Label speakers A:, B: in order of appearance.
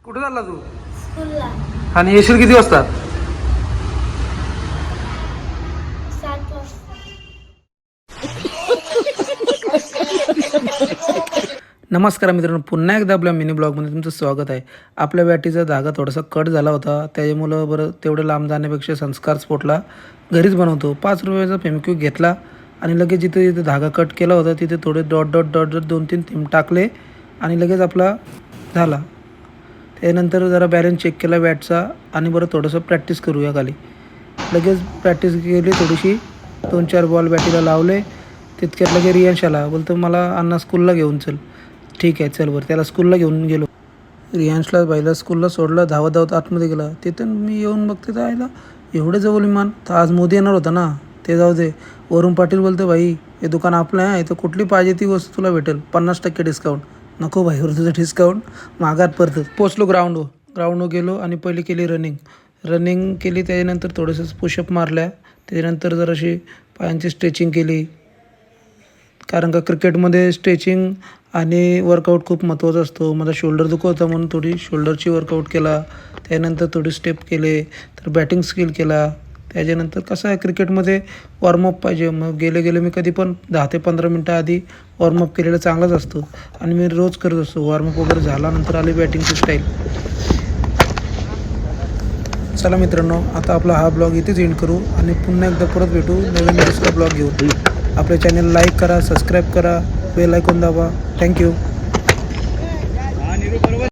A: कुठे चालला तू?
B: स्कूलला
A: आणि येशील किती वाजता?
B: 7 वाजता.
A: नमस्कार मित्रांनो, पुन्हा एकदा आपल्या मिनी ब्लॉगमध्ये तुमचं स्वागत आहे. आपल्या बॅटीचा धागा थोडासा कट झाला होता, त्याच्यामुळं बरं तेवढं लांब जाण्यापेक्षा संस्कार स्पोर्टला घरीच बनवतो. 5 रुपयाचा फेमक्विक घेतला आणि लगेच जिथे जिथे धागा कट केला होता तिथे थोडे डॉट डॉट डॉट डॉट 2-3 थेंब टाकले आणि लगेच आपला झाला. त्यानंतर जरा बॅलन्स चेक केला बॅटचा आणि बरं थोडंसं प्रॅक्टिस करूया खाली. लगेच प्रॅक्टिस केली थोडीशी, 2-4 बॉल बॅटीला लावले. तितक्यात लगे रियांश आला, बोलतो मला अण्णा स्कूलला घेऊन चल. ठीक आहे चल बरं, त्याला स्कूलला घेऊन गेलो. रियांशला बाईला स्कूलला सोडलं, धावत धावत आतमध्ये गेला. तिथून मी येऊन बघते तर आयला एवढे जवळ विमान, तर आज मोदी येणार होता ना, ते जाऊ दे. वरून पाटील बोलतो भाई हे दुकान आपलं आहे, इथं कुठली पाहिजे ती वस्तू तुला भेटेल 50% डिस्काउंट. नको भाई, तुझं डिस्काउंट मागात परत. पोचलो ग्राउंडवर गेलो आणि पहिली केली रनिंग केली. त्याच्यानंतर थोडंसं पुशअप मारल्या. त्याच्यानंतर जराशी पायांची स्ट्रेचिंग केली, कारण का क्रिकेटमध्ये स्ट्रेचिंग आणि वर्कआउट खूप महत्त्वाचा असतो. माझा शोल्डर दुखत होता म्हणून थोडी शोल्डरची वर्कआउट केला. त्यानंतर थोडी स्टेप केले, तर बॅटिंग स्किल केला. त्याच्यानंतर कसं आहे क्रिकेटमध्ये वॉर्मअप पाहिजे. मग गेले मी कधी पण 10 ते 15 मिनटं आधी वॉर्मअप केलेला चांगलाच असतो आणि मी रोज करत असतो. वॉर्मअप वगैरे झाल्यानंतर आली बॅटिंगची स्टाईल. चला मित्रांनो, आता आपला हा ब्लॉग इथेच एंड करू आणि पुन्हा एकदा परत भेटू नवीन दुसरा ब्लॉग घेऊन. आपल्या चॅनल लाईक करा, सबस्क्राईब करा, बेल आयकॉन दाबा. थँक्यू.